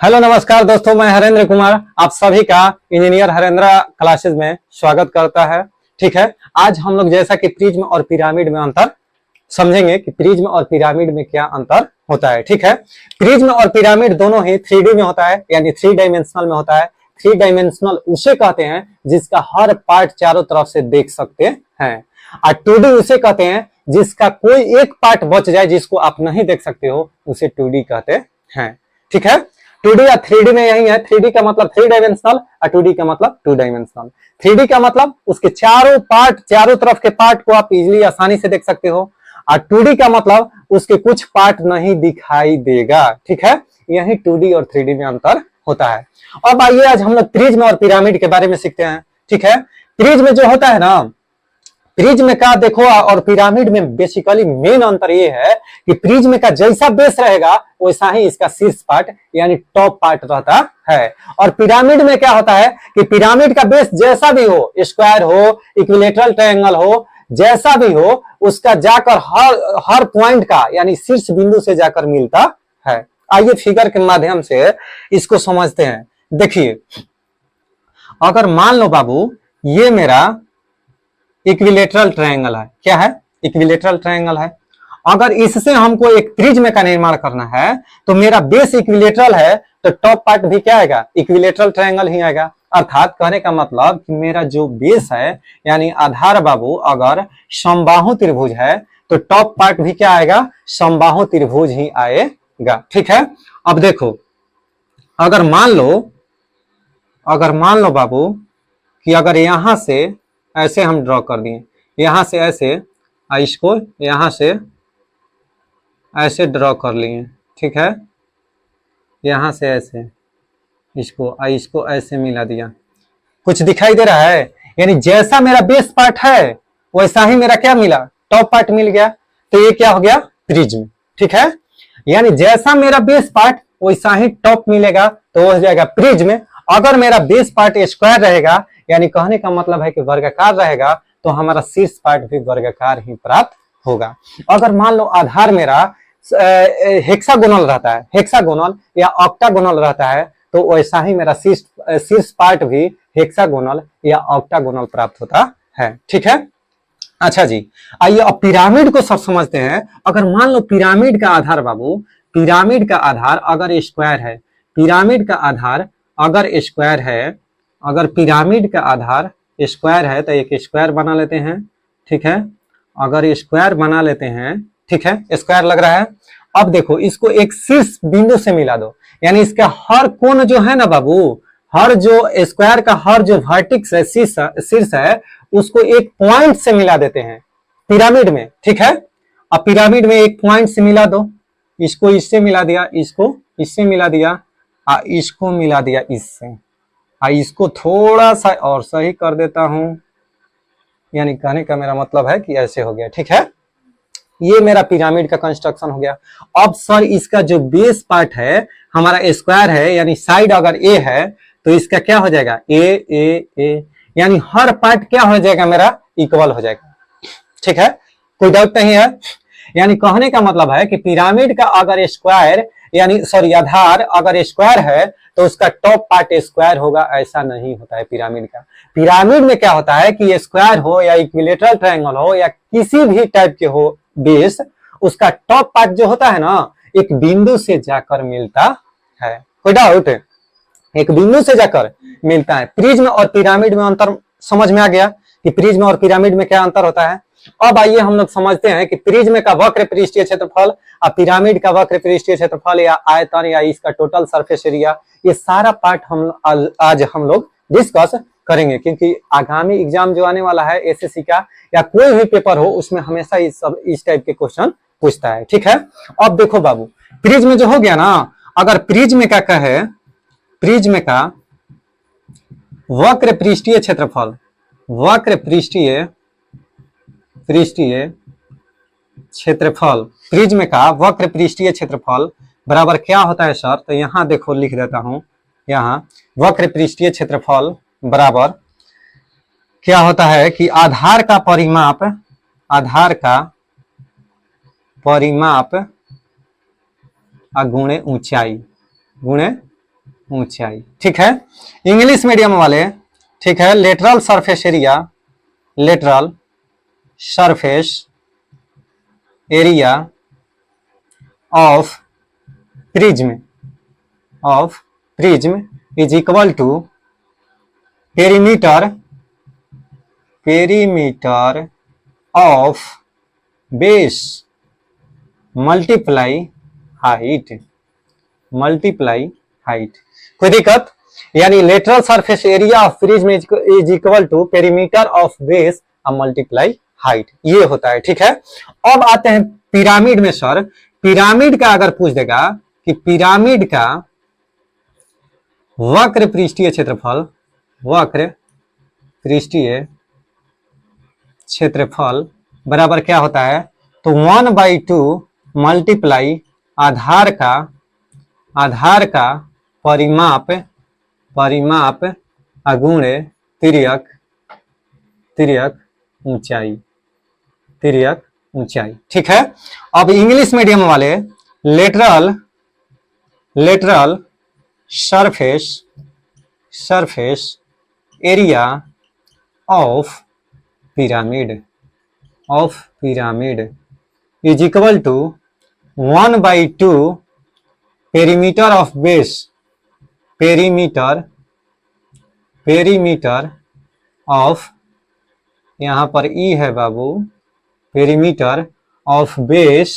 Hello नमस्कार दोस्तों, मैं हरेंद्र कुमार आप सभी का इंजीनियर हरेंद्र क्लासेस में स्वागत करता है। ठीक है, आज हम लोग जैसा कि प्रिज्म और पिरामिड में अंतर समझेंगे कि प्रिज्म और पिरामिड में क्या अंतर होता है। ठीक है, प्रिज्म और पिरामिड दोनों ही 3D में होता है, यानी 3 डायमेंशनल में होता है। 3 डायमेंशनल उसे कहते हैं जिसका हर पार्ट चारों तरफ से देख सकते हैं, और 2D उसे कहते हैं जिसका कोई एक पार्ट बच जाए जिसको आप नहीं देख सकते हो, उसे 2D कहते हैं। ठीक है, 2D या 3D में यही है। 3D का मतलब 3 डायमेंशनल और 2D का मतलब 2 डायमेंशनल। 3D का मतलब उसके चारों पार्ट, चारों तरफ के पार्ट को आप इजीली आसानी से देख सकते हो, और 2D का मतलब उसके कुछ पार्ट नहीं दिखाई देगा। ठीक है, यही 2D और 3D में अंतर होता है। अब आइए आज हम लोग प्रिज्म और पिरामिड के बारे में सीखते हैं। ठीक है, प्रिज्म जो होता है ना, प्रिज्म का देखो और पिरामिड में बेसिकली मेन अंतर ये है कि प्रिज्म का जैसा बेस रहेगा वैसा ही इसका शीर्ष पार्ट यानी टॉप पार्ट रहता है, और पिरामिड में क्या होता है कि पिरामिड का बेस जैसा भी हो, स्क्वायर हो, इक्विलेटरल ट्रायंगल हो, जैसा भी हो, उसका जाकर हर पॉइंट का यानी शीर्ष बिंदु से जाकर मिलता है। आइए फिगर के माध्यम से इसको समझते हैं। देखिए, अगर मान लो बाबू ये मेरा इक्विलेटरल ट्रायंगल है। क्या है? इक्विलेटरल ट्रायंगल है। अगर इससे हमको एक प्रिज्म का निर्माण करना है तो मेरा बेस इक्विलेटरल है तो टॉप पार्ट भी क्या आएगा? इक्विलेटरल ट्रायंगल ही आएगा। अर्थात कहने का मतलब कि मेरा जो बेस है यानी आधार बाबू अगर समबाहु त्रिभुज है तो टॉप पार्ट भी क्या आएगा? समबाहु त्रिभुज ही आएगा। ठीक है, अब देखो, अगर मान लो बाबू कि अगर यहां से ऐसे हम ड्रॉ कर दिए, यहां से ऐसे, इसको यहां से ऐसे ड्रॉ कर लिए। ठीक है, यहां से ऐसे इसको ऐसे मिला दिया। कुछ दिखाई दे रहा है? यानी जैसा मेरा बेस पार्ट है वैसा ही मेरा क्या मिला? टॉप पार्ट मिल गया। तो ये क्या हो गया? प्रिज्म। ठीक है, यानी जैसा मेरा बेस पार्ट वैसा ही टॉप मिलेगा तो वो हो जाएगा प्रिज्म। अगर मेरा बेस पार्ट स्क्वायर रहेगा यानी कहने का मतलब है कि वर्गाकार रहेगा तो हमारा शीर्ष पार्ट भी वर्गाकार ही प्राप्त होगा। अगर मान लो आधार मेरा हेक्सागोनल रहता है, हेक्सागोनल या ऑक्टागोनल रहता है तो वैसा ही मेरा शीर्ष पार्ट भी हेक्सागोनल या ऑक्टागोनल प्राप्त होता है। ठीक है, अच्छा जी, आइए अब पिरामिड को सब समझते हैं। अगर मान लो पिरामिड का आधार बाबू, पिरामिड का आधार अगर स्क्वायर है, पिरामिड का आधार अगर स्क्वायर है, अगर पिरामिड का आधार स्क्वायर है तो एक स्क्वायर बना लेते हैं। ठीक है, अगर स्क्वायर बना लेते हैं, ठीक है, स्क्वायर लग रहा है। अब देखो, इसको एक शीर्ष बिंदु से मिला दो, यानी इसका हर कोण जो है ना बाबू, हर जो स्क्वायर का हर जो वर्टेक्स है, शीर्ष है, उसको एक पॉइंट से मिला देते हैं पिरामिड में। ठीक है, अब पिरामिड में एक पॉइंट से मिला दो, इसको इससे मिला दिया, इसको इससे मिला दिया, इसको मिला दिया इससे, इसको थोड़ा सा और सही कर देता हूं, यानी कहने का मेरा मतलब है कि ऐसे हो गया। ठीक है, ये मेरा पिरामिड का कंस्ट्रक्शन हो गया। अब सर इसका जो बेस पार्ट है हमारा स्क्वायर है, यानी साइड अगर ए है तो इसका क्या हो जाएगा? ए ए ए, यानी हर पार्ट क्या हो जाएगा? मेरा इक्वल हो जाएगा। ठीक है, कोई डाउट नहीं है? यानी कहने का मतलब है कि पिरामिड का अगर स्क्वायर यानी सॉरी आधार अगर स्क्वायर है तो उसका टॉप पार्ट स्क्वायर होगा, ऐसा नहीं होता है पिरामिड का। पिरामिड में क्या होता है कि स्क्वायर हो या इक्विलेटरल ट्रायंगल हो या किसी भी टाइप के हो बेस, उसका टॉप पार्ट जो होता है ना एक बिंदु से जाकर मिलता है। कोई डाउट? एक बिंदु से जाकर मिलता है। प्रिज्म और पिरामिड में अंतर समझ में आ गया कि प्रिज्म और पिरामिड में क्या अंतर होता है। अब आइए हम लोग समझते हैं कि प्रिज्म का वक्र पृष्ठीय क्षेत्रफल और पिरामिड का वक्र पृष्ठीय क्षेत्रफल या आयतन या इसका टोटल सरफेस एरिया, ये सारा पार्ट हम आज हम लोग डिस्कस करेंगे, क्योंकि आगामी एग्जाम जो आने वाला है एसएससी का या कोई भी पेपर हो उसमें हमेशा इस टाइप के क्वेश्चन पूछता है। ठीक है, अब देखो बाबू, प्रिज्म जो हो गया ना, अगर प्रिज्म का कहे, प्रिज्म का वक्र पृष्ठीय क्षेत्रफल, वक्र पृष्ठीय क्षेत्रफल, प्रिज्म का वक्र पृष्ठीय क्षेत्रफल बराबर क्या होता है सर? तो यहां देखो लिख देता हूं, यहां वक्र पृष्ठीय क्षेत्रफल बराबर क्या होता है कि आधार का परिमाप, आधार का परिमाप गुणे ऊंचाई, गुणे ऊंचाई। ठीक है, इंग्लिश मीडियम वाले, ठीक है, lateral surface area, lateral surface area of prism, of prism is equal to perimeter, perimeter of base multiply height, multiply height. कोई दिक्कत? यानी lateral surface area of prism is equal to perimeter of base multiply height, ये होता है। ठीक है, अब आते हैं पिरामिड में। सर पिरामिड का अगर पूछ देगा कि पिरामिड का वक्र पृष्ठीय क्षेत्रफल, वक्र पृष्ठीय क्षेत्रफल बराबर क्या होता है, तो 1/2 मल्टीप्लाई आधार का परिमाप, परिमाप अगुणे तिर्यक, तिर्यक ऊंचाई, तिर्यक ऊंचाई। ठीक है, अब इंग्लिश मीडियम वाले lateral, lateral surface, surface area of pyramid, of pyramid is equal to 1/2 perimeter of base, perimeter, perimeter of, यहां पर ई है बाबू, perimeter of base,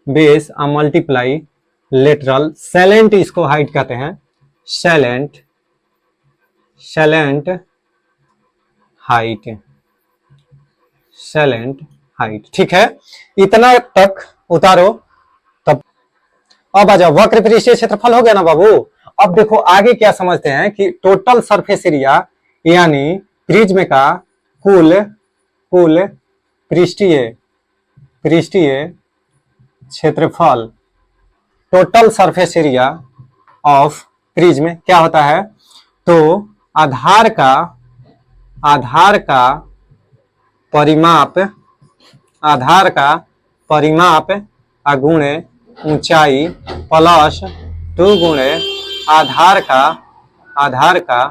base multiply lateral, slant इसको हाइट कहते हैं, सैलेंट, सैलेंट हाइट, सैलेंट हाइट। ठीक है, इतना तक उतारो। तब अब आ जाओ, वक्र पृष्ठीय क्षेत्रफल हो गया ना बाबू। अब देखो आगे क्या समझते हैं कि टोटल सरफेस एरिया यानी प्रिज्म का कुल, कुल पृष्ठीय, पृष्ठीय क्षेत्रफल, total surface area of prism क्या होता है, तो आधार का, आधार का परिमाप, आधार का परिमाप अगुणे ऊंचाई प्लस 2 गुणे आधार का, आधार का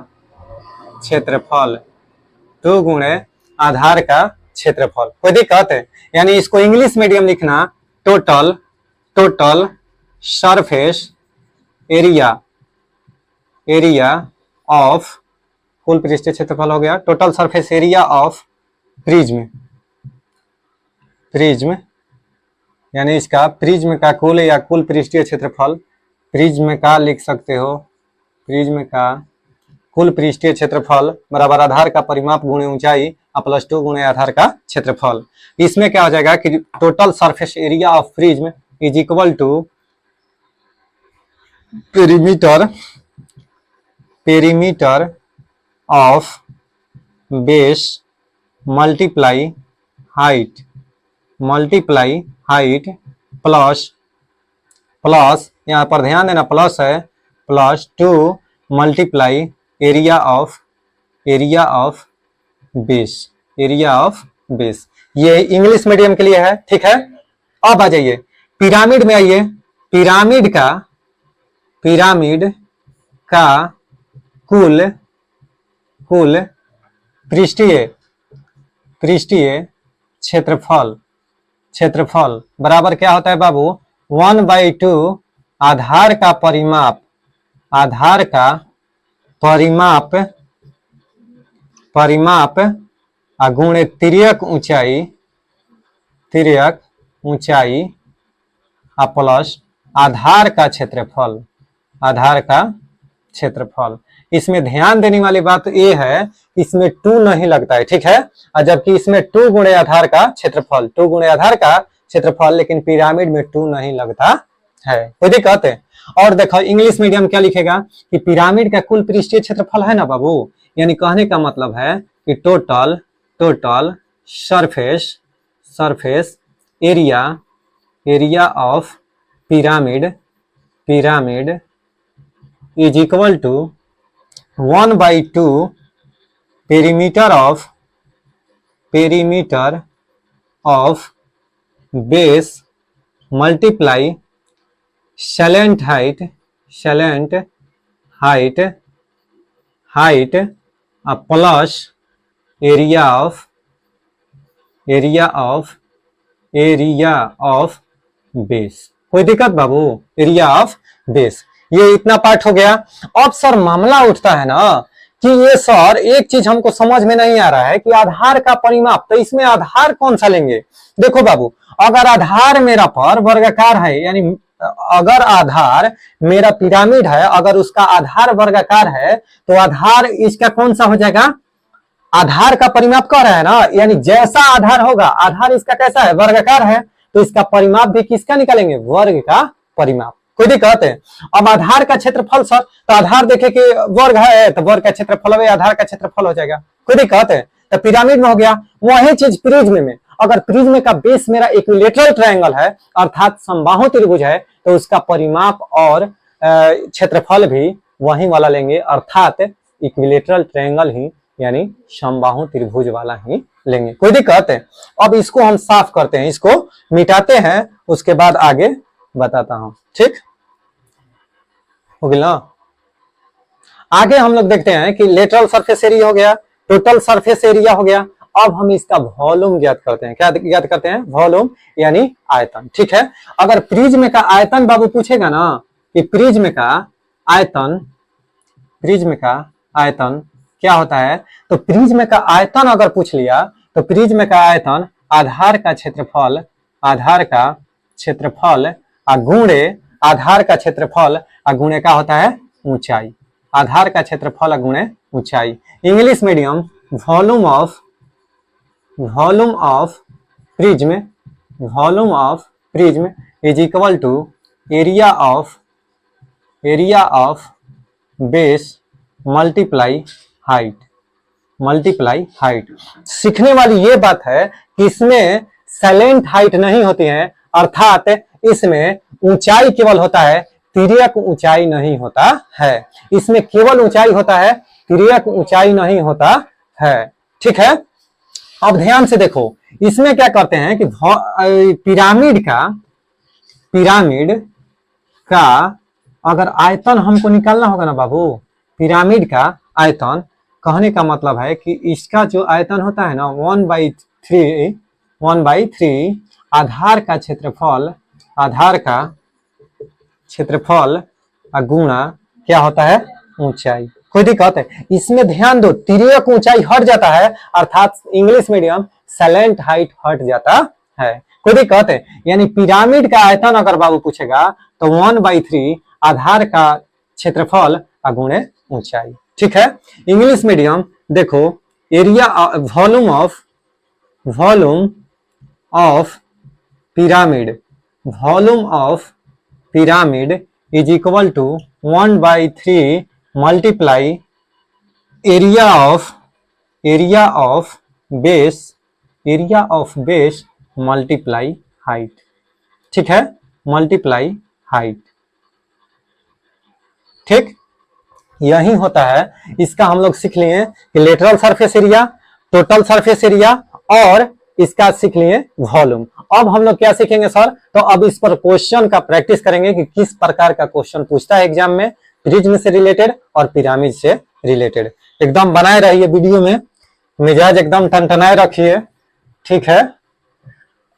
क्षेत्रफल, 2 गुणे आधार का क्षेत्रफल। कोई दिक्कत है? यानी इसको इंग्लिश मीडियम लिखना, total, total surface area, area of, कुल पृष्ठीय क्षेत्रफल हो गया, total surface area of prism, prism यानी इसका प्रिज्म का कुल या कुल पृष्ठीय क्षेत्रफल, प्रिज्म का लिख सकते हो, प्रिज्म का कुल पृष्ठीय क्षेत्रफल बराबर आधार का परिमाप गुणे ऊंचाई प्लस 2 गुणे आधार का क्षेत्रफल। इसमें क्या हो जाएगा कि total surface area of prism is equal to perimeter, perimeter of base multiply height, multiply height plus, plus यहाँ पर ध्यान देना प्लस है, plus 2 multiply area of, area of base, area of base. ये इंग्लिश मीडियम के लिए है। ठीक है, अब आ जाइए पिरामिड में आइए। पिरामिड का, पिरामिड का कुल, कुल पृष्ठीय, पृष्ठीय क्षेत्रफल, क्षेत्रफल बराबर क्या होता है बाबू, 1/2 आधार का परिमाप, आधार का परिमाप, परिमाप अगुणे तिर्यक ऊंचाई, तिर्यक ऊंचाई प्लस आधार का क्षेत्रफल, आधार का क्षेत्रफल। इसमें ध्यान देने वाली बात यह है, इसमें 2 नहीं लगता है। ठीक है, और जबकि इसमें 2 गुणे आधार का क्षेत्रफल, 2 गुणे आधार का क्षेत्रफल, लेकिन पिरामिड में 2 नहीं लगता है। कोई दिक्कत है? और देखो इंग्लिश मीडियम क्या लिखेगा कि पिरामिड का कुल पृष्ठीय क्षेत्रफल है ना बाबू, यानी कहने का मतलब है कि total, total surface, surface area, area of pyramid, pyramid is equal to 1/2 perimeter of, perimeter of base multiply slant height, slant height height plus area of base. कोई दिक्कत बाबू? एरिया ऑफ बेस, ये इतना पार्ट हो गया। अब sir मामला उठता है ना कि ये सर एक चीज हमको समझ में नहीं आ रहा है कि आधार का परिमाप, तो इसमें आधार कौन सा लेंगे? देखो बाबू, अगर आधार मेरा पर वर्गाकार है, यानी अगर आधार मेरा पिरामिड है, अगर उसका आधार वर्गाकार है, तो आधार इसका कौन सा हो जाएगा? आधार का परिमाप कह रहा है ना, यानी जैसा आधार होगा, आधार इसका कैसा है? वर्गाकार है, तो इसका परिमाप भी किसका निकालेंगे? वर्ग का परिमाप। कोई दिक्कत है? अब आधार का क्षेत्रफल सर, तो आधार देखे कि वर्ग है, तो वर्ग का क्षेत्रफल है, आधार का क्षेत्रफल हो जाएगा। कोई दिक्कत है? तो पिरामिड में हो गया। वही चीज प्रिज्म में, अगर प्रिज्म का बेस मेरा इक्विलेटरल ट्रायंगल है, अर्थात समबाहु त्रिभुज है, तो उसका परिमाप और क्षेत्रफल भी वही वाला लेंगे, अर्थात इक्विलेटरल ट्रायंगल ही, यानी समबाहु त्रिभुज वाला ही लेंगे। कोई दिक्कत है? अब इसको हम साफ करते हैं, इसको मिटाते हैं, उसके बाद आगे बताता हूं। ठीक हो गया ना? आगे हम लोग देखते हैं कि लेटरल सरफेस एरिया हो गया, टोटल सरफेस एरिया हो गया। अब हम इसका वॉल्यूम ज्ञात करते हैं। क्या ज्ञात करते हैं? वॉल्यूम यानी आयतन। ठीक है, अगर प्रिज्म का आयतन बाबू पूछेगा ना कि प्रिज्म का आयतन क्या होता है, तो प्रिज्म का आयतन अगर पूछ लिया, तो प्रिज्म का आयतन आधार का क्षेत्रफल गुणे आधार का क्षेत्रफल गुणे का होता है ऊंचाई। आधार का क्षेत्रफल गुणे ऊंचाई। English medium volume of prism is equal to area of base multiply height. सीखने वाली ये बात है कि इसमें साइलेंट हाइट नहीं होती है, अर्थात इसमें ऊंचाई केवल होता है, तिर्यक ऊंचाई नहीं होता है। इसमें केवल ऊंचाई होता है, तिर्यक ऊंचाई नहीं होता है। ठीक है, अब ध्यान से देखो, इसमें क्या करते हैं कि पिरामिड का अगर आयतन हमको निकालना होगा ना बाबू, पिरामिड का आयतन, कहने का मतलब है कि इसका जो आयतन होता है ना 1/3 आधार का क्षेत्रफल गुणा क्या होता है? ऊंचाई। कोई दिक्कत है? इसमें ध्यान दो, तिर्यक ऊंचाई हट जाता है, अर्थात इंग्लिश मीडियम साइलेंट हाइट हट जाता है। कोई दिक्कत है? यानी पिरामिड का आयतन अगर बाबू पूछेगा तो 1/3 आधार का क्षेत्रफल गुणे ऊंचाई। ठीक है, इंग्लिश मीडियम देखो, area volume of pyramid is equal to 1/3 multiply area of base multiply height. ठीक है, मल्टीप्लाई हाइट। ठीक, यही होता है। इसका हम लोग सीख लिए कि lateral surface area, total surface area, और इसका सीख लिए वॉल्यूम। अब हम लोग क्या सीखेंगे सर? तो अब इस पर क्वेश्चन का प्रैक्टिस करेंगे कि किस प्रकार का क्वेश्चन पूछता है एग्जाम में, प्रिज्म से रिलेटेड और पिरामिड से रिलेटेड। एकदम बनाए रहिए, वीडियो में मिजाज एकदम टनटनाए रखिए। ठीक है,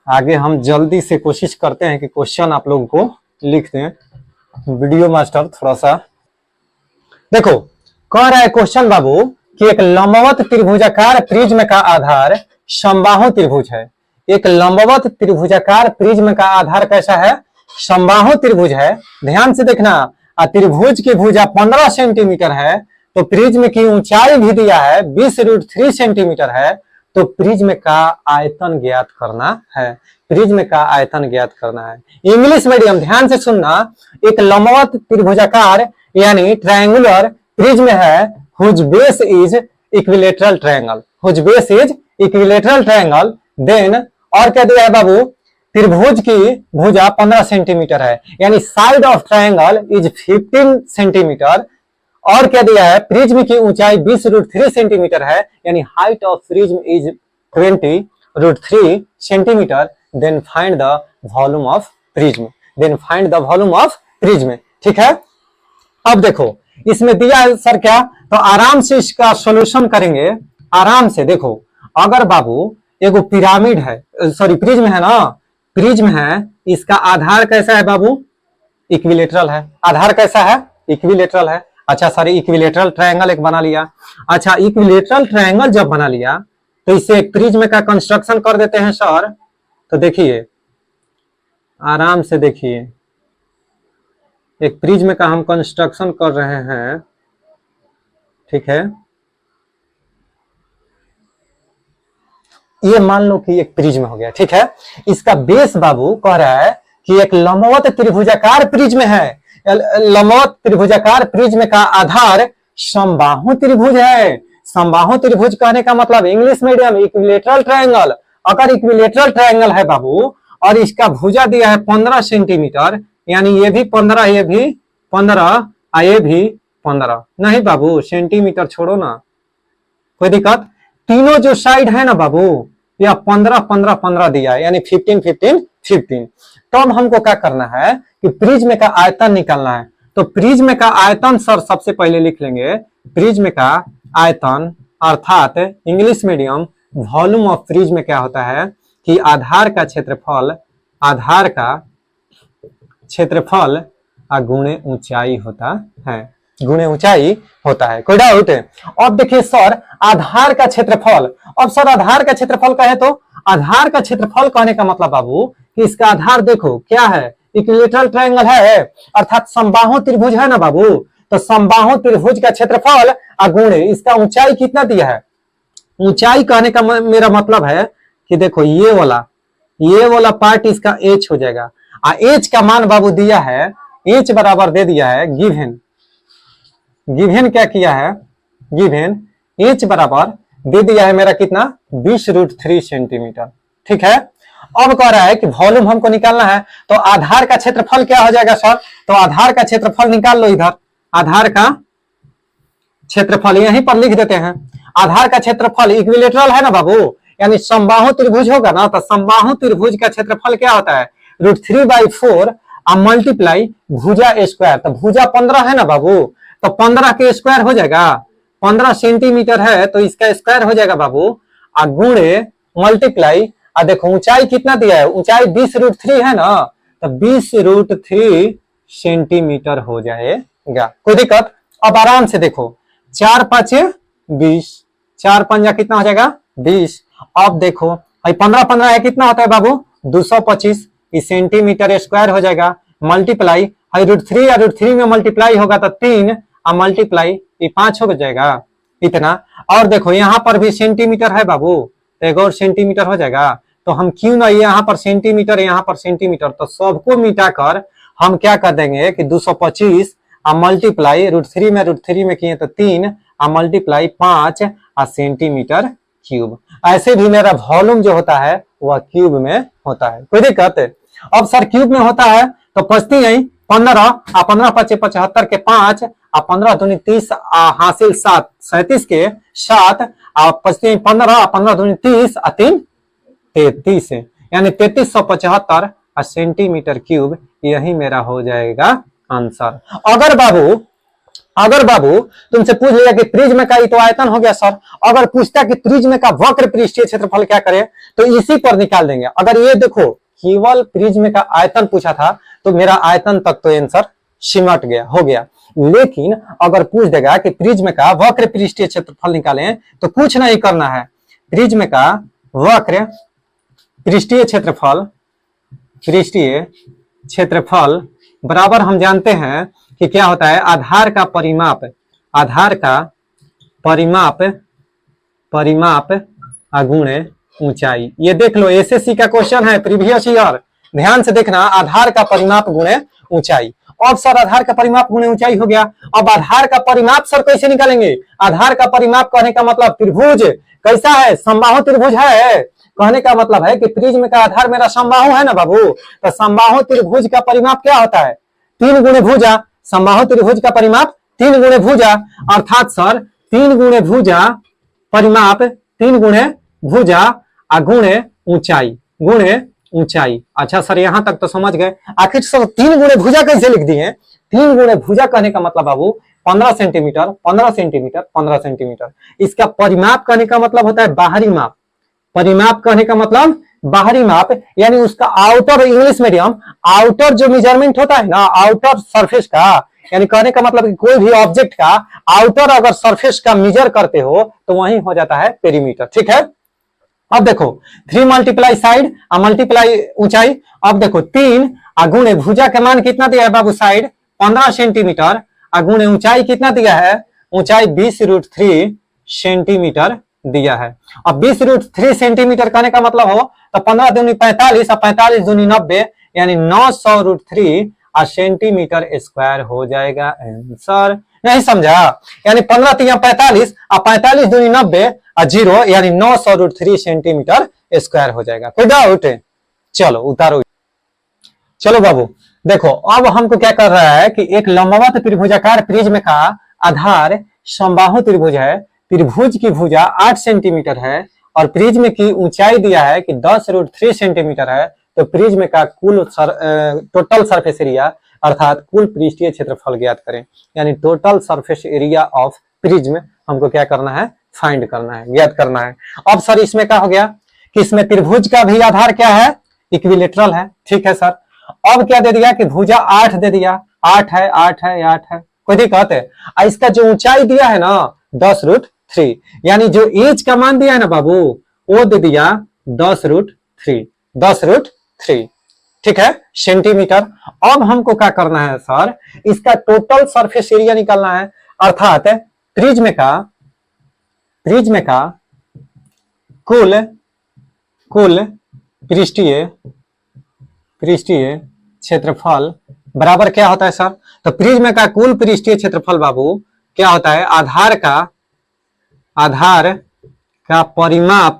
आगे हम जल्दी से कोशिश करते हैं कि क्वेश्चन आप लोगों को लिख दें। वीडियो मास्टर थोड़ा सा देखो, कह रहा है क्वेश्चन बाबू कि एक लंबवत त्रिभुजाकार प्रिज्म का आधार समबाहु त्रिभुज है। एक लंबवत त्रिभुजाकार प्रिज्म का आधार कैसा है? समबाहु त्रिभुज है। ध्यान से देखना, त्रिभुज की भुजा 15 सेंटीमीटर है, तो प्रिज्म की ऊंचाई भी दिया है 20√3 सेंटीमीटर है, तो प्रिज्म का आयतन ज्ञात करना है। इंग्लिश मीडियम ध्यान से सुनना, एक लंबवत त्रिभुजाकार यानी ट्रायंगुलर प्रिज्म है, whose base is equilateral triangle, then और क्या दिया है बाबू? त्रिभुज की भुजा 15 सेंटीमीटर है, यानी side of triangle is 15 centimetre, और क्या दिया है? प्रिज्म की ऊंचाई 20√3 सेंटीमीटर है, यानी height of prism is 20√3 centimetre. Then find the volume of prism. ठीक है, अब देखो, इसमें दिया है सर क्या, तो आराम से इसका सॉल्यूशन करेंगे आराम से। देखो अगर बाबू एगो पिरामिड है, सॉरी प्रिज्म है ना, प्रिज्म है, इसका आधार कैसा है बाबू, इक्विलेटरल है। आधार कैसा है, इक्विलेटरल है। अच्छा सर इक्विलेटरल ट्रायंगल एक बना लिया। अच्छा इक्विलेटरल ट्रायंगल जब बना लिया तो इसे एक प्रिज्म का कंस्ट्रक्शन कर देते हैं सर। तो देखिए आराम से देखिए, एक प्रिज्म का हम कंस्ट्रक्शन कर रहे हैं, ठीक है। ये मान लो कि एक प्रिज्म हो गया, ठीक है। इसका बेस बाबू कह रहा है कि एक लंबवत त्रिभुजाकार प्रिज्म है। लंबवत त्रिभुजाकार प्रिज्म का आधार समबाहु त्रिभुज है। समबाहु त्रिभुज कहने का मतलब इंग्लिश मीडियम इक्विलेटरल ट्रायंगल। अगर इक्विलेटरल ट्रायंगल है बाबू और इसका भुजा दिया है 15 सेंटीमीटर, यानी ये भी 15, ये भी 15, ये भी 15, नहीं बाबू सेंटीमीटर छोड़ो ना, कोई दिक्कत। तीनों जो साइड है ना बाबू यह 15 15 15 दिया है, यानी 15 15 15। तो अब हमको क्या करना है कि प्रिज्म का आयतन निकालना है। तो प्रिज्म का आयतन सर सबसे पहले लिख लेंगे, प्रिज्म का आयतन अर्थात English medium volume of prism क्या होता है कि आधार का क्षेत्रफल, आधार का क्षेत्रफल गुणे ऊंचाई होता है, गुणे ऊंचाई होता है। कोई डाउट है? अब देखिए सर आधार का क्षेत्रफल, अब सर आधार का क्षेत्रफल कहे तो आधार का क्षेत्रफल कहने का मतलब बाबू कि इसका आधार देखो क्या है, इक्विलेटरल ट्रायंगल है अर्थात समबाहु त्रिभुज है ना बाबू। तो समबाहु त्रिभुज का क्षेत्रफल गुणे इसका ऊंचाई कितना दिया है। ऊंचाई कहने का मेरा मतलब है कि देखो ये वाला पार्ट इसका एच हो जाएगा। एच का मान बाबू दिया है, एच बराबर दे दिया है गिवन, गिवन क्या किया है, गिवन एच बराबर दे दिया है मेरा कितना 20√3 सेंटीमीटर, ठीक है। अब कह रहा है कि वॉल्यूम हमको निकालना है, तो आधार का क्षेत्रफल क्या हो जाएगा सर, तो आधार का क्षेत्रफल निकाल लो इधर। आधार का क्षेत्रफल यहीं पर लिख देते हैं। आधार का क्षेत्रफल इक्विलेटरल है ना बाबू, यानी समबाहु त्रिभुज होगा ना, तो समबाहु त्रिभुज का क्षेत्रफल क्या होता है √3/4 मल्टीप्लाई भुजा स्क्वायर। तो भुजा 15 है ना बाबू, तो 15 के स्क्वायर हो जाएगा, 15 सेंटीमीटर है तो इसका स्क्वायर हो जाएगा बाबू, गुणे मल्टीप्लाई। देखो ऊंचाई कितना दिया है, ऊंचाई 20√3 है ना, तो 20√3 सेंटीमीटर हो जाएगा। कोई दिक्कत? अब आराम से देखो 4 5 20, 4 5 कितना हो जाएगा 20। अब देखो 15 15 है कितना होता है बाबू 225, इस सेंटीमीटर स्क्वायर हो जाएगा, मल्टीप्लाई √3 या √3 में मल्टीप्लाई होगा तो 3 मल्टीप्लाई ये 5 हो जाएगा इतना। और देखो यहाँ पर भी सेंटीमीटर है बाबू, एक और सेंटीमीटर हो जाएगा। तो हम क्यों ना यहाँ पर सेंटीमीटर यहाँ पर सेंटीमीटर, तो सबको मिटाकर हम क्या कर देंगे कि 225 मल्टीप्लाई √3 में किए तो 3 मल्टीप्लाई 5 सेंटीमीटर क्यूब। ऐसे भी मेरा वॉल्यूम जो होता है वह क्यूब में होता है। कोई दिक्कत? अब सर क्यूब में होता है तो पचती नहीं 15 15 5 75 के 5 15 दूनी 30 हासिल 7 37 के 7 पचती 15 15 दूनी 30 3 33, यानी 3375 सेंटीमीटर क्यूब। यही मेरा हो जाएगा आंसर। अगर बाबू तुमसे पूछ लिया कि प्रिज्म का ही तो आयतन हो गया सर, अगर पूछता कि प्रिज्म का वक्र पृष्ठीय क्षेत्रफल क्या करे तो इसी पर निकाल देंगे। अगर ये देखो केवल प्रिज्म का आयतन पूछा था तो मेरा आयतन तक तो आंसर सिमट गया, हो गया। लेकिन अगर पूछ देगा कि प्रिज्म का वक्र पृष्ठीय क्षेत्रफल निकालें तो कुछ नहीं करना है। प्रिज्म का वक्र पृष्ठीय क्षेत्रफल बराबर हम जानते हैं कि क्या होता है, आधार का परिमाप गुणे ऊंचाई। ये देख लो एसएससी का क्वेश्चन है प्रीवियस ईयर, ध्यान से देखना, आधार का परिमाप गुणे ऊंचाई। अब सर आधार का परिमाप गुणे ऊंचाई हो गया। अब आधार का परिमाप सर कैसे निकालेंगे? आधार का परिमाप कहने का मतलब त्रिभुज कैसा है, समबाहु त्रिभुज है। कहने का मतलब है कि प्रिज्म का आधार मेरा समबाहु है ना बाबू, तो समबाहु त्रिभुज का परिमाप क्या होता है 3 गुणे भुजा। समबाहु त्रिभुज का परिमाप 3 गुणे भुजा, अर्थात सर 3 गुणे भुजा परिमाप 3 गुणे भुजा गुणे ऊंचाई। अच्छा सर यहां तक तो समझ गए। आखिर सर 3 गुणे भुजा कैसे लिख दिए? 3 गुणे भुजा कहने का मतलब बाबू 15 सेंटीमीटर 15 सेंटीमीटर 15 सेंटीमीटर। इसका परिमाप कहने का मतलब होता है बाहरी माप। परिमाप कहने का मतलब बाहरी माप, यानी उसका आउटर, इंग्लिश मीडियम, आउटर जो मेजरमेंट होता है ना, आउटर सरफेस का, यानी कहने का मतलब कि कोई भी ऑब्जेक्ट का आउटर अगर सरफेस का मेजर करते हो तो वही हो जाता है पेरीमीटर। ठीक है। अब देखो 3 मल्टीप्लाई साइड और मल्टीप्लाई ऊंचाई। अब देखो 3 गुणे भुजा का मान कितना दिया है बाबू, साइड 15 सेंटीमीटर, गुणे ऊंचाई कितना दिया है, ऊंचाई 20√3 सेंटीमीटर दिया है। अब 20√3 सेंटीमीटर कहने का मतलब हो तो 15 दूनी 45 और 45 दूनी 90, यानी 900√3 सेंटीमीटर स्क्वायर हो जाएगा आंसर। नहीं समझा? यानी 15 तिया 45 और 45 दूनी 90 और 0, यानी 900√3 सेंटीमीटर स्क्वायर हो जाएगा। कोई डाउट? चलो उतारो। चलो बाबू देखो, अब हमको क्या कर रहा है कि एक लंबवत त्रिभुजाकार प्रिज्म का आधार समबाहु त्रिभुज है। त्रिभुज की भुजा 8 सेंटीमीटर है और प्रिज्म की ऊंचाई दिया है कि 10√3 सेंटीमीटर है। तो प्रिज्म का कुल टोटल सरफेस एरिया अर्थात कुल पृष्ठीय क्षेत्रफल ज्ञात करें। यानी total surface area of prism हमको क्या करना है, फाइंड करना है, ज्ञात करना है। अब सर इसमें क्या हो गया कि इसमें त्रिभुज का भी आधार क्या है, इक्विलेटरल है। ठीक है सर। अब क्या दे दिया कि भुजा 8 दे दिया, 8 है 8 है 8 है, कोई दिक्कत है? इसका जो ऊंचाई दिया है ना 10√3, यानी जो एज का मान दिया है ना बाबू वो दे दिया 10√3 10√3। ठीक है, सेंटीमीटर। अब हमको क्या करना है सर, इसका टोटल सरफेस एरिया निकालना है, अर्थात प्रिज्म का कुल पृष्ठीय क्षेत्रफल बराबर क्या होता है सर? तो प्रिज्म का कुल पृष्ठीय क्षेत्रफल बाबू क्या होता है, आधार का परिमाप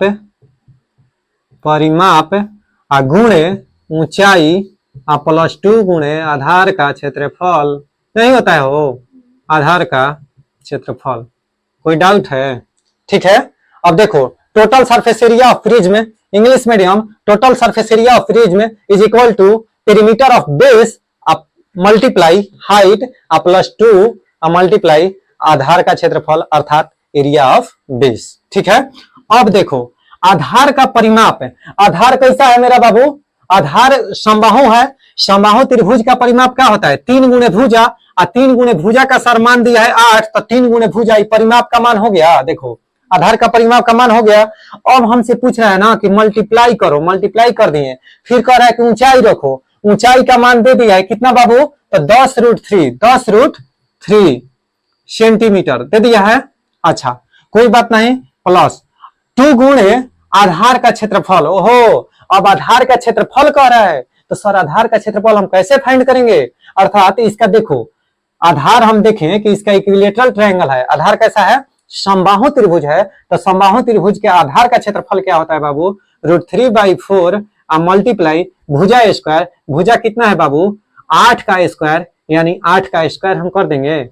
गुणे ऊंचाई +2 गुणे आधार का क्षेत्रफल नहीं होता है वो, आधार का क्षेत्रफल। कोई डाउट है? ठीक है। अब देखो total surface area of prism, English medium, total surface area of prism is equal to perimeter of base multiply height +2 multiply आधार का क्षेत्रफल अर्थात एरिया ऑफ बेस। ठीक है। अब देखो आधार का परिमाप, आधार कैसा है मेरा बाबू, आधार समबाहु है। समबाहु त्रिभुज का परिमाप क्या होता है, 3 गुणे भुजा, और 3 गुणे भुजा का सर मान दिया है 8, तो 3 गुणे भुजा परिमाप का मान हो गया। देखो आधार का परिमाप का मान हो गया। अब हमसे पूछ रहा है ना कि मल्टीप्लाई करो, मल्टीप्लाई कर दिए, फिर कह रहा है कि ऊंचाई रखो, ऊंचाई का मान दे दिया है कितना बाबू, तो 10√3 सेंटीमीटर दे दिया है। अच्छा कोई बात नहीं, +2 गुणे आधार का क्षेत्रफल। ओहो, अब आधार का क्षेत्रफल कह रहा है, तो सर आधार का क्षेत्रफल हम कैसे फाइंड करेंगे, अर्थात इसका देखो आधार हम देखें कि इसका इक्विलेटरल ट्रायंगल है, आधार कैसा है, समबाहु त्रिभुज है। तो समबाहु त्रिभुज के आधार का क्षेत्रफल क्या होता है बाबू, √3/4 मल्टीप्लाई भुजा स्क्वायर, भुजा कितना है बाबू 8 का स्क्वायर, यानी 8 का स्क्वायर हम कर देंगे,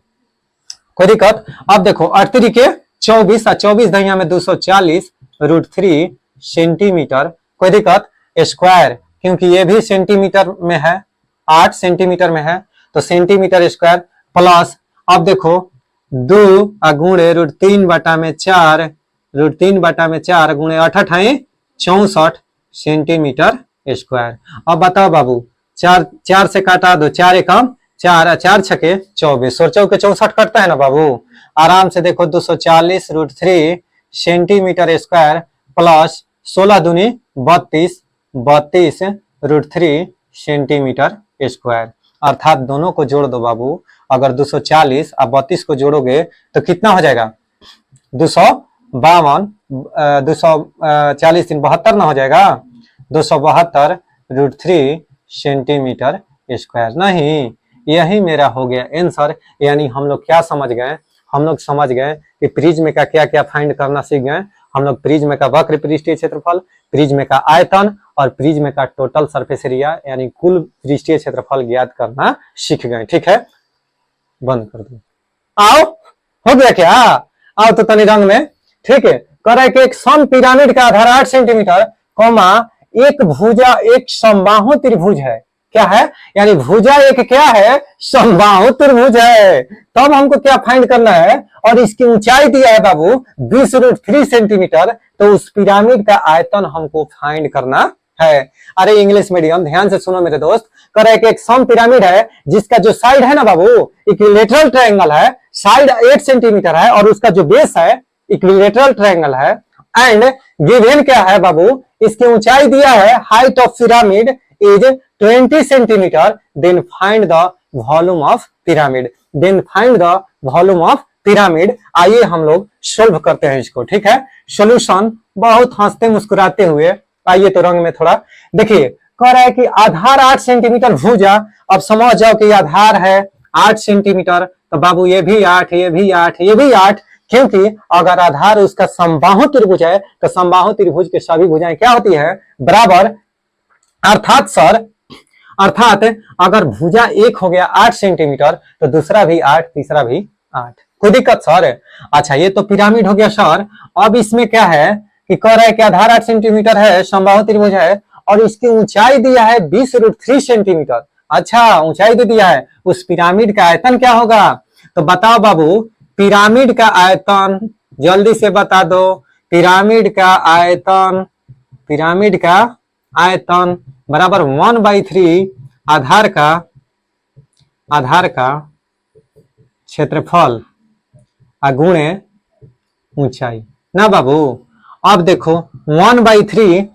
कोई दिक्कत? अब देखो 8 के 24 और 24 दहिया में 240 √3 सेंटीमीटर, कोई दिक्कत? स्क्वायर, क्योंकि ये भी सेंटीमीटर में है, 8 सेंटीमीटर में है, तो सेंटीमीटर स्क्वायर प्लस, अब देखो 2 गुणे √3/4 गुणे 8 है 64 सेंटीमीटर स्क्वायर। अब बताओ बाबू 4 से काटा दो, 4 एकम 4 4 छके 24 और 4 के 64 कटता है ना बाबू, आराम से देखो 240 √3 सेंटीमीटर स्क्वायर प्लस 16 दूनी 32 √3 सेंटीमीटर स्क्वायर, अर्थात दोनों को जोड़ दो बाबू। अगर 240 और 32 को जोड़ोगे तो कितना हो जाएगा, 252 240 72 ना हो जाएगा, 272 √3 सेंटीमीटर स्क्वायर। नहीं, यही मेरा हो गया आंसर। यानी हम लोग क्या समझ गए, हम लोग समझ गए कि प्रिज्म का क्या क्या फाइंड करना सीख गए। हम लोग प्रिज्म का वक्र पृष्ठीय क्षेत्रफल, प्रिज्म का आयतन और प्रिज्म का टोटल सरफेस एरिया यानी कुल पृष्ठीय क्षेत्रफल ज्ञात करना सीख गए। ठीक है, बंद कर दो। आओ, हो गया क्या? आओ तो तनी रंग में। ठीक है, कह रहा है कि एक सम पिरामिड का आधार 8 सेंटीमीटर, एक भुजा एक समबाहु त्रिभुज है। क्या है, यानी भुजा एक क्या है, समबाहु त्रिभुज है। तब हमको क्या फाइंड करना है, और इसकी ऊंचाई दिया है बाबू 20√3 सेंटीमीटर, तो उस पिरामिड का आयतन हमको फाइंड करना है। अरे इंग्लिश मीडियम ध्यान से सुनो मेरे दोस्त, कह रहे कि एक सम पिरामिड है जिसका जो साइड है ना बाबू इक्विलेटरल ट्रायंगल है, साइड 8 सेंटीमीटर है और उसका जो बेस है इक्विलेटरल ट्रायंगल है, एंड गिवन क्या है बाबू, इसकी ऊंचाई दिया है, height of pyramid is 20 centimetre, then find the volume of pyramid, then find the volume of pyramid. आइए हम लोग सोल्व करते हैं इसको, ठीक है। सोल्यूशन बहुत हंसते मुस्कुराते हुए, आइए तो रंग में थोड़ा देखिए, कह रहा है कि आधार 8 सेंटीमीटर भुजा। अब समझ जाओ कि आधार है 8 सेंटीमीटर, तो बाबू ये भी 8, ये भी 8, ये भी 8, क्योंकि अगर आधार उसका समबाहु त्रिभुज है तो समबाहु त्रिभुज की सभी भुजाएं क्या होती है, बराबर। अर्थात सर, अर्थात अगर भुजा एक हो गया 8 सेंटीमीटर तो दूसरा भी 8, तीसरा भी 8, कोई दिक्कत सर। अच्छा ये तो पिरामिड हो गया सर। अब इसमें क्या है कि कह रहा है कि आधार 8 सेंटीमीटर है, समबाहु त्रिभुज है, और इसकी ऊंचाई दिया है 20√3 सेंटीमीटर। अच्छा ऊंचाई दे दिया है, उस पिरामिड का आयतन क्या होगा, तो बताओ बाबू पिरामिड का आयतन जल्दी से बता दो। पिरामिड का आयतन, पिरामिड का आयतन बराबर 1/3 आधार का क्षेत्रफल गुणे ऊंचाई ना बाबू। अब देखो 1/3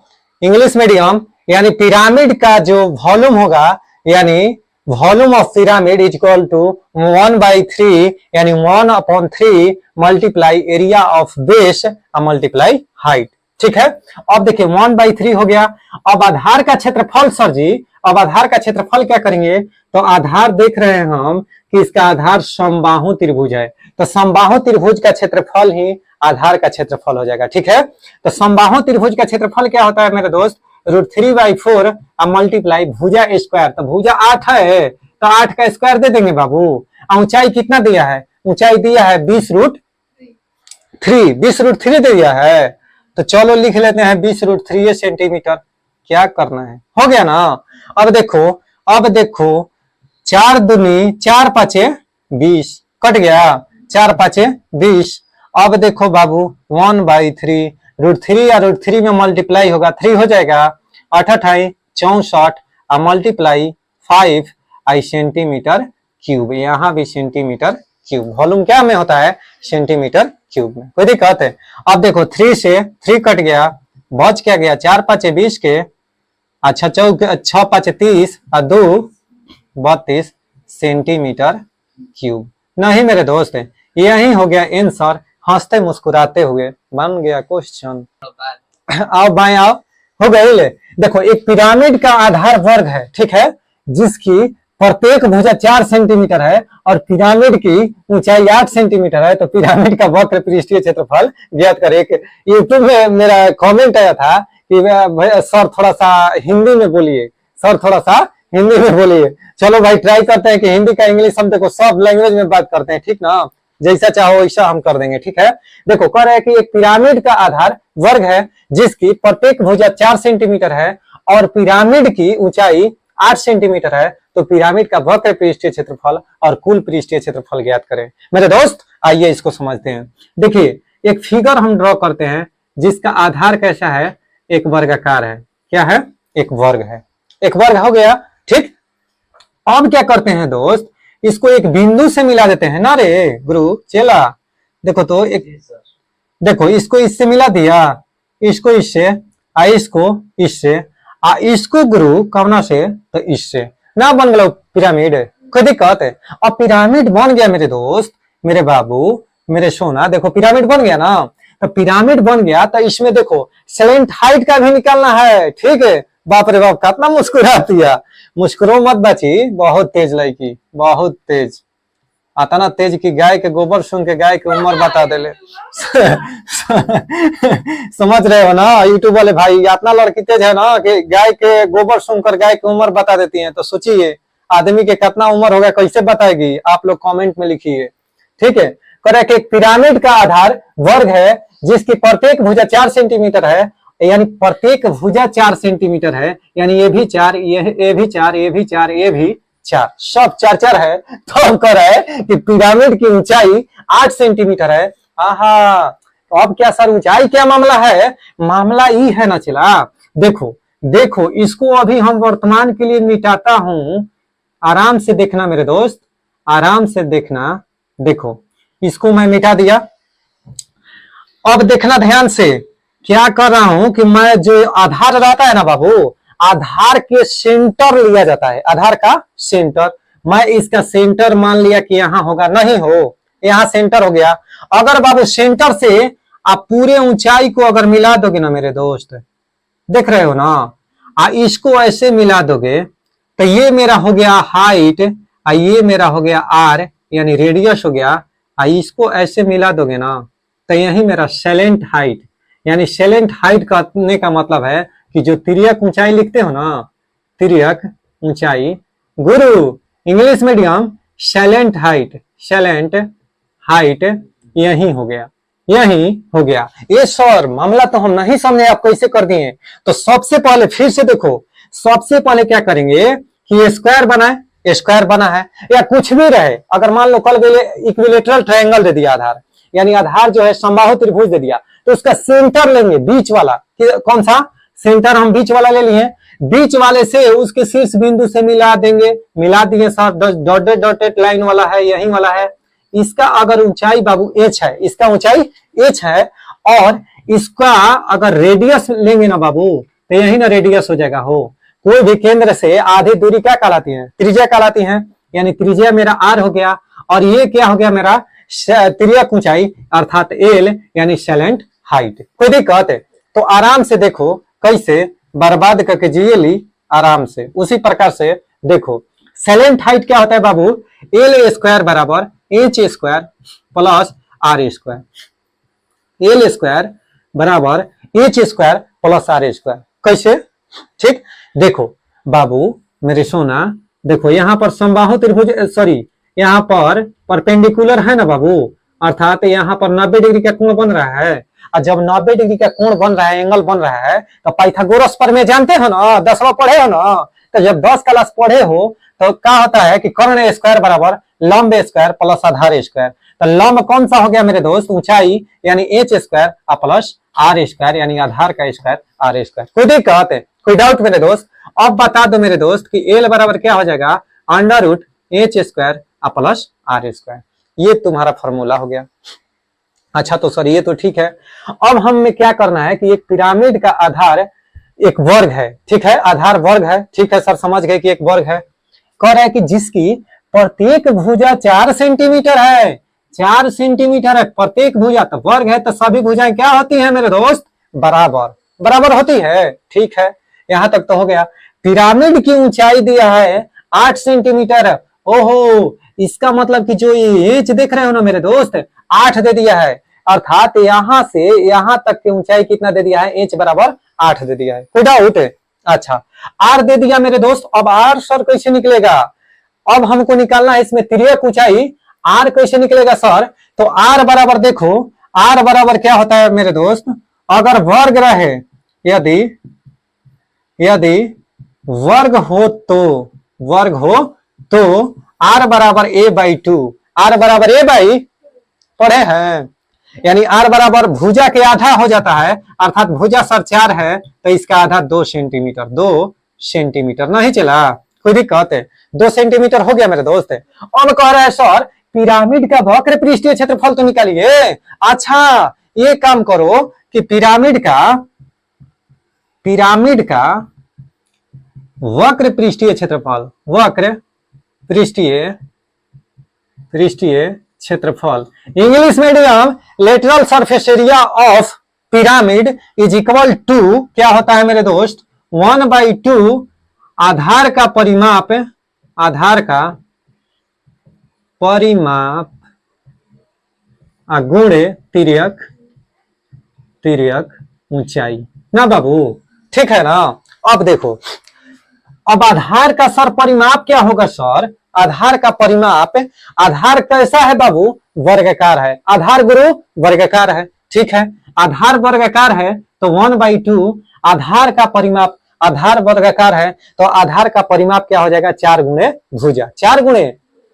इंग्लिश मीडियम, यानी पिरामिड का जो वॉल्यूम होगा, यानी volume of pyramid is equal to 1/3, यानी 1/3 multiply area of base multiply height, ठीक है। अब देखिए 1/3 हो गया। अब आधार का क्षेत्रफल सर जी, अब आधार का क्षेत्रफल क्या करेंगे, तो आधार देख रहे हैं हम कि इसका आधार समबाहु त्रिभुज है, तो समबाहु त्रिभुज का क्षेत्रफल ही आधार का क्षेत्रफल हो जाएगा, ठीक है। तो समबाहु त्रिभुज का क्षेत्रफल क्या होता है मेरे दोस्त, √3/4 मल्टीप्लाई भुजा स्क्वायर, तो भुजा 8 है तो 8 का स्क्वायर दे देंगे बाबू। ऊंचाई कितना दिया है, ऊंचाई दिया है 20√3 दे दिया है, तो चलो लिख लेते हैं 20√3 सेंटीमीटर। क्या करना है, हो गया ना। अब देखो 4 दूनी 4 पाँचे 20 कट गया, 4 पाँचे 20। अब देखो बाबू 1/3 √3 या √3 में मल्टीप्लाई होगा 3 हो जाएगा, 8 8 64 मल्टीप्लाई 5 सेंटीमीटर क्यूब, यहाँ भी सेंटीमीटर क्यूब। वॉल्यूम क्या में होता है, सेंटीमीटर क्यूब में, कोई दिक्कत है। अब देखो 3 से 3 कट गया, बच क्या गया 4 5 20 के, अच्छा 6 5 30 और 2 32 सेंटीमीटर क्यूब। नहीं मेरे दोस्त यही हो गया आंसर, हंसते मुस्कुराते हुए बन गया क्वेश्चन। आओ बाएं आओ, हो गई ले। देखो एक पिरामिड का आधार वर्ग है, ठीक है, जिसकी प्रत्येक भुजा 4 सेंटीमीटर है और पिरामिड की ऊंचाई 8 सेंटीमीटर है, तो पिरामिड का वक्र पृष्ठीय क्षेत्रफल ज्ञात करें। यूट्यूब में मेरा कमेंट आया था कि सर थोड़ा सा हिंदी में बोलिए, सर थोड़ा सा हिंदी में बोलिए। चलो भाई ट्राई करते हैं कि हिंदी का इंग्लिश हम देखो सब लैंग्वेज में बात करते हैं, ठीक ना, जैसा चाहो वैसा हम कर देंगे, ठीक है। देखो कह रहे हैं कि एक पिरामिड का आधार वर्ग है जिसकी प्रत्येक भुजा 4 सेंटीमीटर है और पिरामिड की ऊंचाई 8 सेंटीमीटर है, तो पिरामिड का वक्र पृष्ठीय क्षेत्रफल और कुल पृष्ठीय क्षेत्रफल ज्ञात करें। मेरे दोस्त आइए इसको समझते हैं। देखिए एक फिगर हम ड्रॉ करते हैं जिसका आधार कैसा है, एक वर्गाकार है। क्या है, एक वर्ग है, एक वर्ग हो गया, ठीक। अब क्या करते हैं दोस्त, इसको एक बिंदु से मिला देते हैं ना रे गुरु चेला। देखो तो एक, देखो इसको इससे मिला दिया, इसको इससे, इसको इससे, इसको गुरु कवना से, तो इससे ना बन गया पिरामिड, कोई दिक्कत है। अब पिरामिड बन गया मेरे दोस्त, मेरे बाबू, मेरे सोना, देखो पिरामिड बन गया ना, तो पिरामिड बन गया तो इसमें देखो स्लेंट हाइट का भी निकालना है, ठीक है। बाप रे बाप कितना मुस्कुराती है, मुस्कुरो मत बची, बहुत तेज लड़की, बहुत तेज, आता ना तेज की गाय के गोबर सुन के गाय की उम्र बता देले। समझ रहे हो ना यूट्यूब वाले भाई, इतना लड़की तेज है ना कि गाय के गोबर सुनकर गाय की उम्र बता देती है। तो सोचिए आदमी के कितना उम्र होगा, कैसे बताएगी, आप लोग कमेंट में लिखिए, ठीक है। कह रहे कि पिरामिड का आधार वर्ग है जिसकी प्रत्येक भुजा 4 सेंटीमीटर है यानी प्रत्येक भुजा 4 सेंटीमीटर है, यानी ये भी 4, ये भी 4, ये भी 4, ये भी 4, सब 4-4 है। तो हम कह रहे हैं कि पिरामिड की ऊंचाई 8 सेंटीमीटर है। आहा, तो अब क्या सर ऊंचाई क्या मामला है? मामला ये है ना चला। देखो देखो, इसको अभी हम वर्तमान के लिए मिटाता हूं, आराम से देखना मेरे दोस्त, आराम से देखना। देखो इसको मैं मिटा दिया। अब देखना ध्यान से, क्या कर रहा हूं कि मैं जो आधार रहता है ना बाबू, आधार के सेंटर लिया जाता है, आधार का सेंटर। मैं इसका सेंटर मान लिया कि यहां होगा, नहीं हो, यहां सेंटर हो गया। अगर बाबू सेंटर से आप पूरे ऊंचाई को अगर मिला दोगे ना मेरे दोस्त, देख रहे हो ना, इसको ऐसे मिला दोगे तो ये मेरा हो गया हाइट, ये मेरा हो गया आर यानी रेडियस हो गया। इसको ऐसे मिला दोगे ना तो यही मेरा सैलेंट हाइट, यानी सैलेंट हाइट करने का मतलब है कि जो तिर्यक ऊंचाई लिखते हो ना, तिर्यक ऊंचाई, गुरु English medium, सैलेंट height, slant height यही हो गया, यही हो गया। ये सर मामला तो हम नहीं समझे, आप कैसे कर दिए? तो सबसे पहले फिर से देखो, सबसे पहले क्या करेंगे कि ये स्क्वायर बना है, स्क्वायर बना है या कुछ भी रहे, अगर मान लो कल इक्विलेटरल ट्रायंगल दे दिया आधार, यानी आधार जो है समबाहु त्रिभुज दे दिया, तो उसका सेंटर लेंगे बीच वाला, कौन सा सेंटर? हम बीच वाला ले लिए, बीच वाले से उसके शीर्ष बिंदु से मिला देंगे, मिला दिए साथ, डॉटेड डॉटेड लाइन वाला है, यही वाला है। इसका अगर ऊंचाई बाबू h है, इसका ऊंचाई h है, और इसका अगर रेडियस लेंगे ना बाबू तो यही ना रेडियस हो जाएगा। हो कोई भी केंद्र से आधी दूरी क्या कहलाती है? त्रिज्या कहलाती है, यानी त्रिज्या मेरा r हो गया, और ये क्या हो गया मेरा तिर्यक ऊंचाई अर्थात l यानी सैलेंट हाइट। कोई दिक्कत है? तो आराम से देखो कैसे बर्बाद करके जिए ली आराम से। उसी प्रकार से देखो सैलेंट हाइट क्या होता है बाबू, एल स्क्वायर बराबर H square plus R square, L square बराबर H square plus R square. कैसे? ठीक, देखो बाबू मेरे सोना, देखो यहाँ पर समबाहु त्रिभुज, सॉरी यहाँ पर परपेंडिकुलर है ना बाबू, अर्थात यहाँ पर 90 डिग्री का कोण बन रहा है, और जब 90 डिग्री का कोण बन रहा है, एंगल बन रहा है, तो पाइथागोरस प्रमेय जानते हो ना, 10वां पढ़े हो ना, तो जब 10 क्लास पढ़े हो तो क्या होता है कि कर्ण स्क्वायर बराबर लंब स्क्वायर प्लस आधार स्क्वायर। तो लंब कौन सा हो गया मेरे दोस्त? ऊंचाई यानी H square plus R square यानी आधार का स्क्वायर आर स्क्वायर। कोई दिक्कत है? कोई डाउट मेरे दोस्त? अब बता दो मेरे दोस्त कि एल बराबर क्या हो जाएगा, under root H square plus R square. ये तुम्हारा फॉर्मूला हो गया। अच्छा तो सर ये तो ठीक है, अब हमें क्या करना है कि एक पिरामिड का आधार एक वर्ग है, ठीक है, आधार वर्ग है, ठीक है सर समझ गए कि एक वर्ग है। कह रहा है कि जिसकी प्रत्येक भुजा 4 सेंटीमीटर है, 4 सेंटीमीटर है प्रत्येक भुजा, तो वर्ग है तो सभी भुजाएं क्या होती है मेरे दोस्त? बराबर, बराबर होती है। ठीक है, यहां तक तो हो गया। पिरामिड की ऊंचाई दिया है 8 सेंटीमीटर। ओहो, इसका मतलब कि जो ये एच देख रहे हो ना मेरे दोस्त, 8 दे दिया है, अर्थात यहां से यहां तक की ऊंचाई कितना दे दिया है? एच बराबर 8 दे दिया है। कोई डाउट है? अच्छा, आर दे दिया मेरे दोस्त। अब आर सर कैसे निकलेगा? अब हमको निकालना है इसमें तिर्यक ऊंचाई, आर कैसे निकलेगा सर? तो आर बराबर देखो, आर बराबर क्या होता है मेरे दोस्त, अगर वर्ग रहे, यदि यदि वर्ग हो तो, वर्ग हो तो आर बराबर ए बाई 2, आर बराबर ए बाई, पढ़े हैं, यानी आर बराबर भुजा के आधा हो जाता है, अर्थात भुजा सर 4 है तो इसका आधा 2 सेंटीमीटर, 2 सेंटीमीटर। नहीं चला? कोई दिक्कत है? 2 सेंटीमीटर हो गया मेरे दोस्त। अब कह रहा है सर पिरामिड का वक्र पृष्ठीय क्षेत्रफल तो निकालिए। अच्छा, ये काम करो कि पिरामिड का वक्र पृष्ठीय क्षेत्रफल, वक्र पृष्ठीय क्षेत्रफल, English medium, lateral surface area of pyramid is equal to क्या होता है मेरे दोस्त? 1/2 आधार का परिमाप, आधार का परिमाप गुणे तिर्यक ऊंचाई ना बाबू। ठीक है ना? अब देखो, अब आधार का सर परिमाप क्या होगा सर? आधार का परिमाप, आधार कैसा है बाबू? वर्गाकार है। आधार गुरु वर्गाकार है। ठीक है, आधार वर्गाकार है तो 1/2 आधार का परिमाप, आधार वर्गाकार है तो आधार का परिमाप क्या हो जाएगा 4 गुणे भुजा, 4 गुणे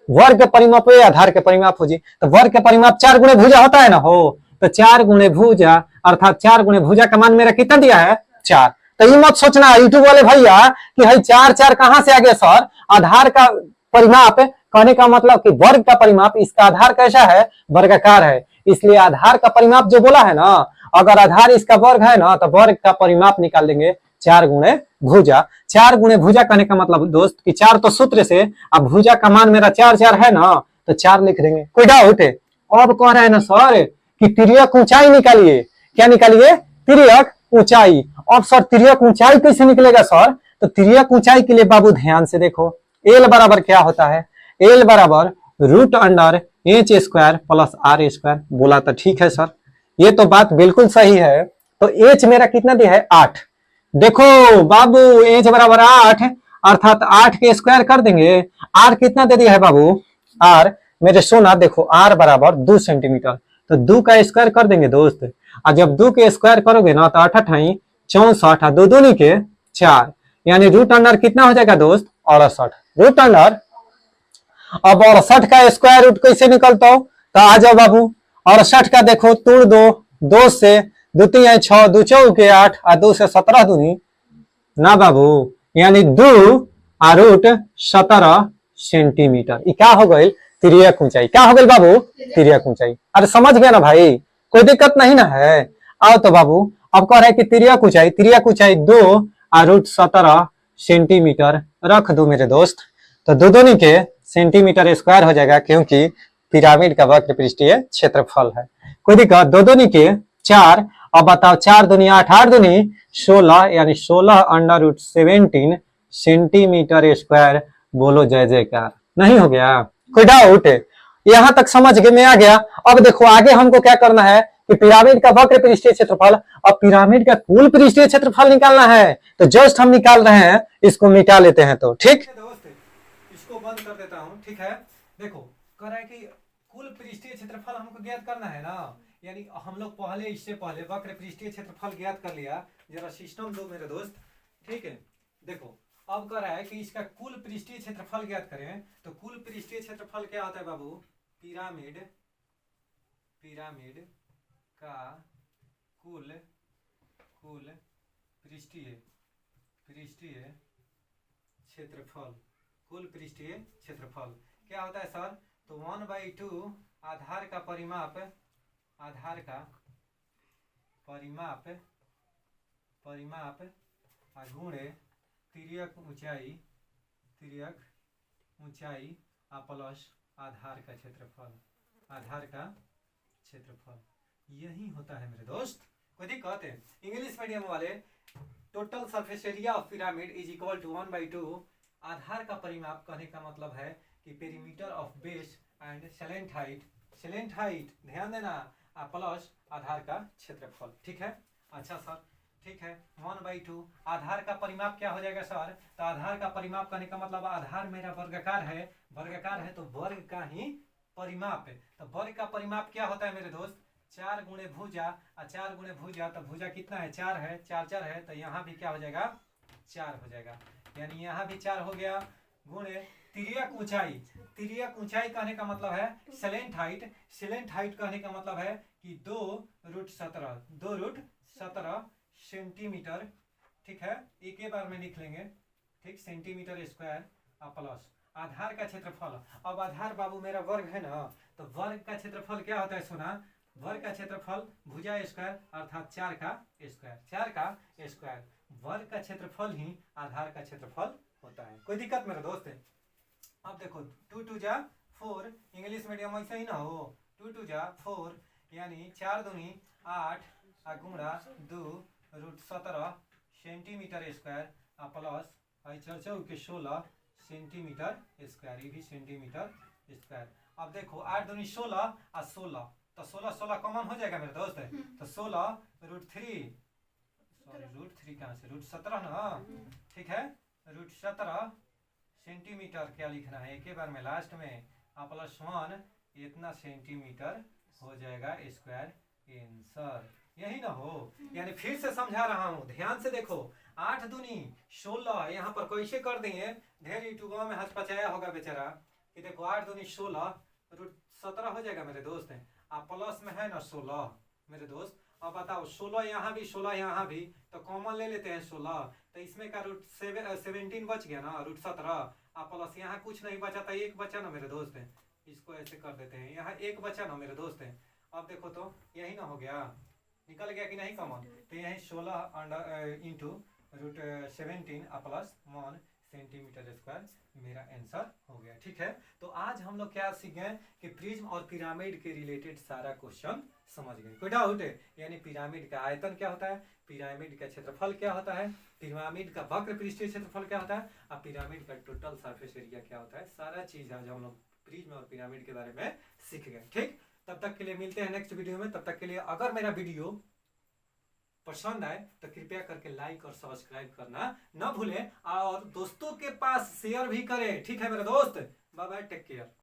वर्ग के परिमाप आधार के परिमाप हो जी, तो वर्ग के परिमाप 4 गुणे भुजा होता है ना हो, तो 4 गुणे भुजा अर्थात 4 गुणे भुजा का मान मेरा कितना दिया है 4। तो ये मत सोचना यूट्यूब वाले भैया कि भाई 4 4 कहां से आ गया सर, आधार का परिमाप कहने का मतलब कि वर्ग का परिमाप, इसका आधार कैसा है वर्गाकार है, इसलिए आधार का परिमाप जो बोला है ना, अगर आधार इसका वर्ग है ना तो वर्ग का परिमाप निकाल देंगे 4 गुणे भुजा। 4 गुणे भुजा कहने का मतलब दोस्त कि 4 तो सूत्र से, अब भुजा का मान मेरा 4 4 है ना तो 4 लिख देंगे, कोई डाउट है? अब कह रहे हैं ना सर कि तिर्यक ऊंचाई निकालिए, क्या निकालिए तिर्यक ऊंचाई। अब सर तिर्यक ऊंचाई कैसे निकलेगा सर, तो तिर्यक ऊंचाई के लिए बाबू ध्यान से देखो, एल बराबर क्या होता है, एल बराबर root under H square plus R square. बोला तो ठीक है सर, ये तो बात बिल्कुल सही है। तो एच मेरा कितना दिया है 8, देखो बाबू एच बराबर 8 अर्थात 8 के स्क्वायर कर देंगे, आर कितना दे दिया है बाबू, आर मेरे सोना देखो आर बराबर 2 सेंटीमीटर, तो 2 का स्क्वायर कर देंगे दोस्त, और जब 2 के स्क्वायर करोगे ना तो 8 8 64 2 दूनी के 4, यानी रूट अंडर कितना हो जाएगा दोस्त 68 रूट अंडर। अब 68 का स्क्वायर रूट कैसे निकलता हो, तो आ जाओ बाबू 68 का देखो तोड़ दो, 2 से 2 3 6 2 चौके 8 और 2 से 17 दूनी ना बाबू, यानी 2 और रूट 17 सेंटीमीटर। ये क्या हो गई तिर्यक ऊंचाई, क्या हो गई बाबू तिर्यक ऊंचाई। अरे समझ गया ना भाई, कोई दिक्कत नहीं ना है। आओ तो बाबू अब कह रहे हैं कि तिर्यक ऊंचाई 2 और रूट 17 सेंटीमीटर रख दो मेरे दोस्त, तो दो दूनी के सेंटीमीटर स्क्वायर हो जाएगा, क्योंकि पिरामिड का वक्र पृष्ठीय क्षेत्रफल है। कोई दिक्कत, दो दूनी के 4, अब बताओ 4 दूनी 8 8 दूनी 16, यानी 16 अंडर रूट 17 सेंटीमीटर स्क्वायर। बोलो जय जयकार। नहीं हो गया, कोई डाउट है? यहां तक समझ के मैं आ गया। अब देखो आगे हमको क्या करना है कि पिरामिड का वक्र पृष्ठीय क्षेत्रफल और पिरामिड का कुल पृष्ठीय क्षेत्रफल निकालना है, तो जस्ट हम निकाल रहे हैं, इसको मिटा लेते हैं। तो ठीक दोस्त इसको बंद कर देता हूं, ठीक है। देखो कह रहा है कि कुल पृष्ठीय क्षेत्रफल हमको ज्ञात करना है ना, यानी हम लोग पहले इससे पहले वक्र पृष्ठीय क्षेत्रफल ज्ञात कर लिया, जरा सिस्टम दो मेरे दोस्त, ठीक है। देखो अब कह रहा है कि इसका कुल पृष्ठीय क्षेत्रफल ज्ञात करें, तो कुल पृष्ठीय क्षेत्रफल क्या होता है बाबू, पिरामिड का कुल पृष्ठीय क्षेत्रफल, कुल पृष्ठीय क्षेत्रफल क्या होता है सर, तो 1/2 आधार का परिमाप गुणे तिर्यक ऊंचाई प्लस आधार का क्षेत्रफल, यही होता है मेरे दोस्त। कोई दिक्कत है? इंग्लिश मीडियम वाले total surface area of pyramid is equal to 1/2 आधार का परिमाप कहने का मतलब है कि perimeter of base and slant height ध्यान देना, प्लस आधार का क्षेत्रफल, ठीक है। अच्छा सर ठीक है, 1/2 आधार का परिमाप क्या हो जाएगा सर, तो आधार का परिमाप करने का मतलब आधार मेरा वर्गाकार है तो वर्ग का ही परिमाप है, तो वर्ग का परिमाप क्या होता है मेरे दोस्त 4 गुणे भुजा, और 4 गुणे भुजा, तो भुजा कितना है 4 है, 4 4 है, तो यहाँ भी क्या हो जाएगा 4 हो जाएगा, यानी यहाँ भी 4 हो गया, गुणे तिर्यक ऊंचाई कहने का मतलब है सेलेंट हाइट कहने का मतलब है कि 2 रूट 17 सेंटीमीटर, ठीक है, एक ही बार में लिख लेंगे, ठीक, सेंटीमीटर स्क्वायर प्लस आधार का क्षेत्रफल। अब आधार बाबू मेरा वर्ग है ना, तो वर्ग का क्षेत्रफल क्या होता है सुना, वर्ग का क्षेत्रफल भुजा स्क्वायर अर्थात 4 का स्क्वायर, वर्ग का क्षेत्रफल ही आधार का क्षेत्रफल होता है। कोई दिक्कत मेरे दोस्त है? अब देखो 2 2 जा 4, इंग्लिश मीडियम ऐसा ही ना हो, 2 2 जा 4, यानी 4 दूनी 8 गुणा 2 root 17 centimetre square plus 16 centimetre square, ये भी सेंटीमीटर स्क्वायर। अब देखो 8 दूनी 16 और 16, तो 16 कॉमन हो जाएगा मेरे दोस्त, तो 16 रूट 3 कहाँ से रूट 17 ना, ठीक है, रूट 17 सेंटीमीटर क्या लिखना है एक ही बार में लास्ट में, प्लस 1 इतना सेंटीमीटर हो जाएगा स्क्वायर आंसर। यही ना हो। यानी फिर से समझा रहा हूँ, ध्यान से देखो। 8 दूनी 16, यहाँ पर कैसे कर दिए, ढेर यूट्यूबों में हचपचाया होगा बेचारा कि देखो 8 दूनी 16 √17 हो जाएगा मेरे दोस्त। आप प्लस में है ना 16 मेरे दोस्त। अब बताओ 16 यहाँ भी 16 यहाँ भी, तो कॉमन ले लेते हैं 16, तो इसमें का √17 बच गया ना, √17। आप प्लस यहाँ कुछ नहीं बचा था, एक बचा ना मेरे दोस्त। इसको ऐसे कर देते हैं, यहाँ एक बचा ना मेरे दोस्त। अब देखो तो यही ना हो गया, निकल गया कि नहीं कॉमन, तो यही 16 under into √17 plus 1 centimetre square मेरा आंसर हो गया। ठीक है, तो आज हम लोग क्या सीख गए कि प्रिज्म और पिरामिड के रिलेटेड सारा क्वेश्चन समझ गए। कोई डाउट है? यानी पिरामिड का आयतन क्या होता है, पिरामिड का क्षेत्रफल क्या होता है, पिरामिड का वक्र पृष्ठीय क्षेत्रफल क्या होता है, और पिरामिड का टोटल सरफेस एरिया क्या होता है, सारा चीज आज हम लोग प्रिज्म और पिरामिड के बारे में सीख गए। ठीक, तब तक के लिए मिलते हैं नेक्स्ट वीडियो में। तब तक के लिए अगर मेरा वीडियो पसंद आए तो कृपया करके लाइक और सब्सक्राइब करना न भूलें, और दोस्तों के पास शेयर भी करें। ठीक है मेरे दोस्त, बाय बाय, टेक केयर।